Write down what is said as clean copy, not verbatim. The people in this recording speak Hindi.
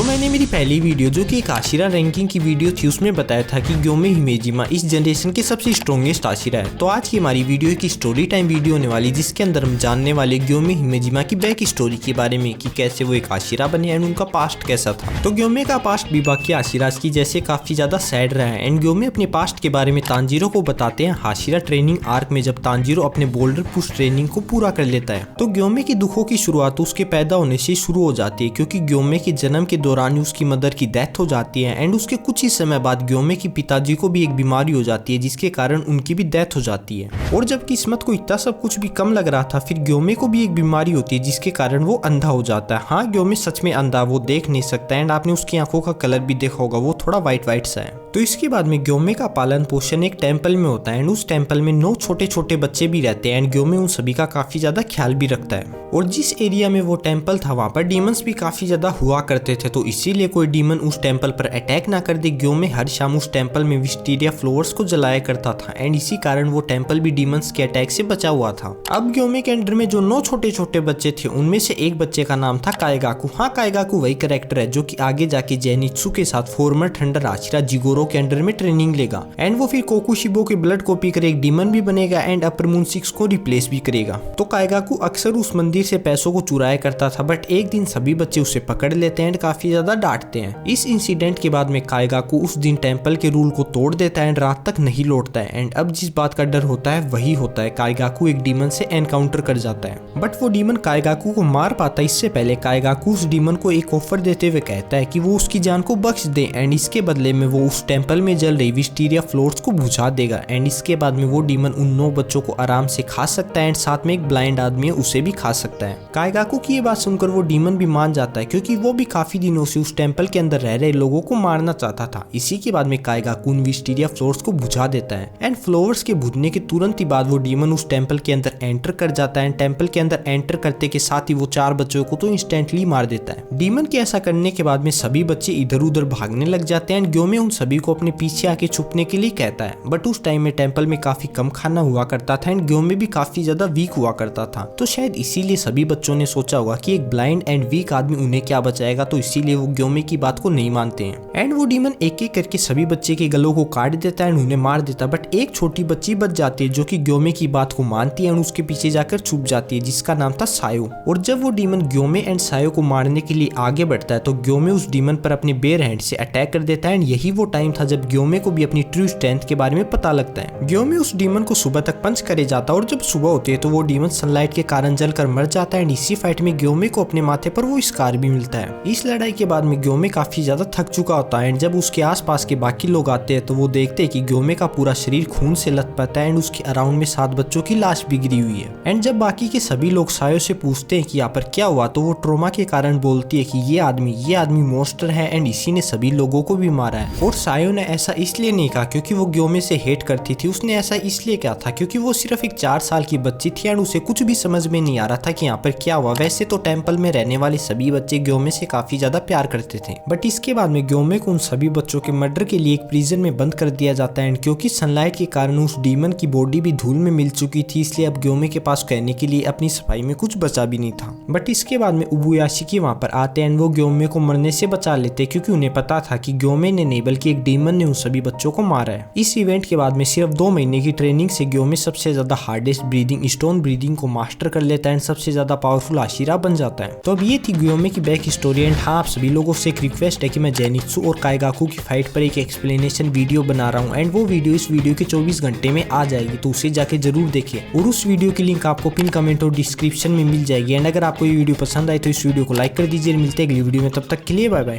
मैंने मेरी पहली वीडियो जो कि एक आशिरा रैंकिंग की वीडियो थी उसमें बताया था कि ग्योमे हिमेजिमा इस जनरेशन के सबसे स्ट्रॉन्गेस्ट आशिरा है। तो आज की हमारी वीडियो एक स्टोरी टाइम वीडियो होने वाली जिसके अंदर हम जानने वाले ग्योमे हिमेजिमा की बैक स्टोरी के बारे में कि कैसे वो एक आशिरा बने एंड उनका पास्ट कैसा था। तो ग्योमे का पास्ट भी बाकी आशिराज की जैसे काफी ज्यादा सैड रहा है एंड ग्योमे अपने पास्ट के बारे में तांजीरो को बताते हैं हाशिरा ट्रेनिंग आर्क में जब तांजीरो अपने बोल्डर पुश ट्रेनिंग को पूरा कर लेता है। तो ग्योमे के दुखों की शुरुआत उसके पैदा होने से शुरू हो जाती है क्योंकि ग्योमे के जन्म के दौरान उसकी मदर की डेथ हो जाती है एंड उसके कुछ ही समय बाद ग्योमे की पिताजी को भी एक बीमारी हो जाती है जिसके कारण उनकी भी डेथ हो जाती है। और जब किस्मत को इतना सब कुछ भी कम लग रहा था फिर ग्योमे को भी एक बीमारी होती है जिसके कारण वो अंधा हो जाता है। हाँ, ग्योमे सच में अंधा, वो देख नहीं सकता एंड आपने उसकी आंखों का कलर भी देखा होगा, वो थोड़ा व्हाइट सा है। तो इसके बाद में ग्योमे का पालन पोषण एक टेम्पल में होता है एंड उस टेम्पल में 9 छोटे छोटे बच्चे भी रहते हैं एंड ग्योमे उन सभी का काफी ज्यादा ख्याल भी रखता है। और जिस एरिया में वो टेम्पल था वहाँ पर डीमंस भी काफी ज्यादा हुआ करते थे, तो इसीलिए कोई डीमन उस टेम्पल पर अटैक ना कर दे ग्योमे हर शाम उस टेम्पल में विस्टीरिया फ्लावर्स को जलाया करता था एंड इसी कारण वो टेम्पल भी डीमंस के अटैक से बचा हुआ था। अब ग्योमे के अंडर में जो 9 छोटे छोटे बच्चे थे उनमें से एक बच्चे का नाम था काएगाकू। हाँ, काएगाकू वही कैरेक्टर है जो कि आगे जाके जेनित्सु के साथ फॉर्मर थंडर आशिरा जिगोरो के अंडर में ट्रेनिंग लेगा एंड वो फिर कोकुशिबो के ब्लड को पीकर एक डीमन भी बनेगा एंड अपर मून 6 को रिप्लेस भी करेगा। तो काएगाकू अक्सर उस मंदिर से पैसों को चुराया करता था बट एक दिन सभी बच्चे उसे पकड़ लेते हैं एंड काफी ज्यादा डांटते हैं। इस इंसिडेंट के बाद में काएगाकू उस दिन टेम्पल के रूल को तोड़ देता है एंड रात तक नहीं लौटता है एंड अब जिस बात का डर होता है वही होता है, काएगाकू एक डीमन से एनकाउंटर कर जाता है बट वो डीमन काएगाकू को मार पाता। इससे पहले काएगाकू उस डीमन को एक ऑफर देते हुए कहता है कि वो उसकी जान को बख्श दे एंड इसके बदले में वो उस टेम्पल में जल रही विस्टीरिया फ्लावर्स को बुझा देगा एंड इसके बाद में वो डीमन उन 9 बच्चों को आराम से खा सकता है एंड साथ में एक ब्लाइंड आदमी है उसे भी खा सकता है। काएगाकू की ये बात सुनकर वो डीमन भी मान जाता है क्योंकि वो भी काफी दिनों से उस टेम्पल के अंदर रह रहे लोगों को मारना चाहता था। इसी के बाद में काएगाकू विस्टीरिया फ्लावर्स को बुझा देता है एंड फ्लावर्स के बुझने के तुरंत ही बाद वो डीमन उस टेम्पल के अंदर एंटर कर जाता है एंड टेम्पल के अंदर एंटर करते के साथ ही वो 4 बच्चों को तो इंस्टेंटली मार देता है। डीमन के ऐसा करने के बाद में सभी बच्चे इधर उधर भागने लग जाते हैं एंड ग्योमे उन सभी को अपने पीछे आके छुपने के लिए कहता है बट उस टाइम में टेम्पल में काफी कम खाना हुआ करता था एंड ग्योमे भी काफी ज्यादा वीक हुआ करता था। तो शायद इसीलिए सभी बच्चों ने सोचा होगा कि एक ब्लाइंड एंड वीक आदमी उन्हें क्या बचाएगा, तो इसीलिए वो ग्योमे की बात को नहीं मानते हैं एंड वो डीमन एक एक करके सभी बच्चे के गलों को काट देता है एंड उन्हें मार देता है बट एक छोटी बच्ची बच जाती है जो कि ग्योमे की बात को मानती है एंड उसके पीछे जाकर छुप जाती है जिसका नाम था सायो। और जब वो डीमन ग्योमे एंड सायो को मारने के लिए आगे बढ़ता है तो ग्योमे उस डीमन पर अपने बेयर हैंड से अटैक कर देता है एंड यही वो टाइम था जब ग्योमे को भी अपनी ट्रू स्ट्रेंथ के बारे में पता लगता है। ग्योमे उस डीमन को सुबह तक पंच करे जाता है और जब सुबह होती है तो वो डीमन सनलाइट के कारण जलकर मर जाता है एंड इसी फाइट में ग्योमे को अपने माथे पर वो स्कार भी मिलता है। इस लड़ाई के बाद में ग्योमे काफी ज्यादा थक चुका होता है एंड जब उसके आसपास के बाकी लोग आते हैं तो वो देखते हैं कि ग्योमे का पूरा शरीर खून से लथपथ है एंड उसके अराउंड में 7 बच्चों की लाश भी गिरी हुई है। एंड जब बाकी के सभी लोग सायो से पूछते हैं कि यहाँ पर क्या हुआ तो वो ट्रोमा के कारण बोलती है कि ये आदमी मॉन्स्टर है एंड इसी ने सभी लोगों को भी मारा है। और सायो ने ऐसा इसलिए नहीं कहा क्योंकि वो ग्योमे से हेट करती थी, उसने ऐसा इसलिए कहा था क्योंकि वो सिर्फ एक 4 साल की बच्ची थी एंड उसे कुछ भी समझ में नहीं आ रहा था कि यहाँ पर क्या हुआ। वैसे तो टेम्पल में रहने वाले सभी बच्चे ग्योमे से काफी ज्यादा प्यार करते थे बट इसके बाद में ग्योमे को उन सभी बच्चों के मर्डर के लिए एक प्रिजन में बंद कर दिया जाता है एंड क्योंकि सनलाइट के कारण उस डीमन की बॉडी भी धूल में मिल चुकी थी इसलिए अब ग्योमे के पास कहने के लिए अपनी सफाई में कुछ बचा भी नहीं था। बट इसके बाद में उबुयाशिकी वहाँ पर आते हैं एंड वो ग्योमे को मरने से बचा लेते क्योंकि उन्हें पता था कि ग्योमे ने नहीं बल्कि एक डीमन ने उन सभी बच्चों को मारा है। इस इवेंट के बाद में सिर्फ 2 महीने की ट्रेनिंग से ग्योमे सबसे ज्यादा हार्डेस्ट ब्रीदिंग स्टोन ब्रीदिंग को मास्टर कर लेता है एंड सबसे ज्यादा पावरफुल आशिरा बन जाता है। तो अब ये थी ग्योमे की बैक स्टोरी एंड हाँ, आप सभी लोगों से एक रिक्वेस्ट है कि मैं जेनित्सु और काएगाकू की फाइट पर एक एक्सप्लेनेशन वीडियो बना रहा हूँ एंड वो वीडियो इस वीडियो के 24 घंटे में आ जाएगी, तो उसे जाके जरूर देखें और उस वीडियो की लिंक आपको पिन कमेंट और डिस्क्रिप्शन में मिल जाएगी। एंड अगर आपको ये वीडियो पसंद आए तो इस वीडियो को लाइक कर दीजिए। मिलते हैं अगली वीडियो में, तब तक के लिए बाय बाय।